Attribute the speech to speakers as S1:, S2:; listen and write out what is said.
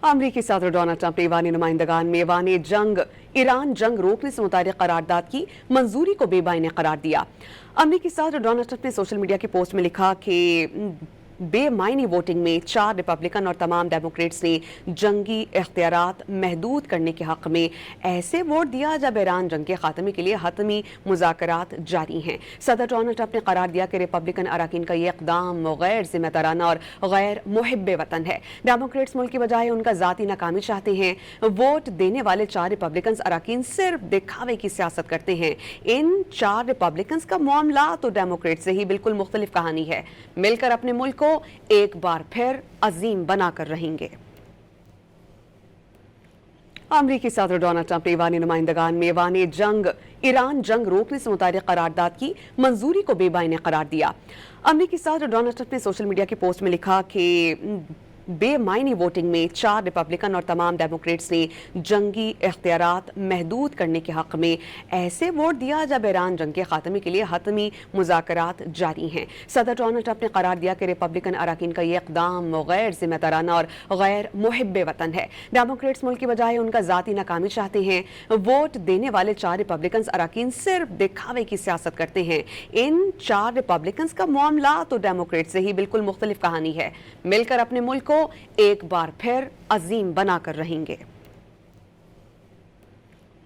S1: अमरीकी सदर Donald Trump ने ईरानी नुमाइंदगान में ईरान जंग रोकने से मुताबिक करारदाद की मंजूरी को बेबाइने करार दिया। अमरीकी सदर डोनाल्ड ट्रंप ने सोशल मीडिया की पोस्ट में लिखा कि बेमायनी वोटिंग में 4 रिपब्लिकन और तमाम डेमोक्रेट्स ने जंगी इख्तियारात महदूद करने के हक में ऐसे वोट दिया जब ईरान जंग के खात्मे के लिए हतमी मुज़ाकरात जारी हैं। सदर डोनाल्ड ट्रंप ने करार दिया कि रिपब्लिकन अरकान का ये इक़दाम गैर जिम्मेदाराना और गैर मुहिब्बे वतन है। डेमोक्रेट्स मुल्क की बजाय उनका ज़ाती नाकामी चाहते हैं। वोट देने वाले 4 रिपब्लिकन अरकान सिर्फ दिखावे की सियासत करते हैं। इन 4 रिपब्लिकन का मामला तो डेमोक्रेट से ही बिल्कुल मुख्तलिफ कहानी है। मिलकर अपने मुल्क को एक बार फिर अजीम बनाकर रहेंगे। अमरीकी सदर डोनाल्ड ट्रंप ने ईरानी नुमाइंदगान में ईरान जंग रोकने से मुताबिक करारदाद की मंजूरी को बेबाइने करार दिया। अमरीकी सदर डोनाल्ड ट्रंप ने सोशल मीडिया की पोस्ट में लिखा कि बेमायनी वोटिंग में 4 रिपब्लिकन और तमाम डेमोक्रेट्स ने जंगी इख्तियारात महदूद करने के हक में ऐसे वोट दिया जब ईरान जंग के खात्मे के लिए हतमी मुज़ाकरात जारी हैं। सदर डोनाल्ड ट्रंप ने करार दिया कि रिपब्लिकन अरकान का ये इक़दाम गैर जिम्मेदाराना और गैर मुहिब्बे वतन है। डेमोक्रेट्स मुल्क की बजाय उनका ज़ाती नाकामी चाहते हैं। वोट देने वाले 4 रिपब्लिकन अरकान सिर्फ दिखावे की सियासत करते हैं। इन 4 रिपब्लिकन का मामला तो डेमोक्रेट से ही बिल्कुल मुख्तलिफ कहानी है। मिलकर अपने मुल्क को एक बार फिर अजीम बनाकर रहेंगे।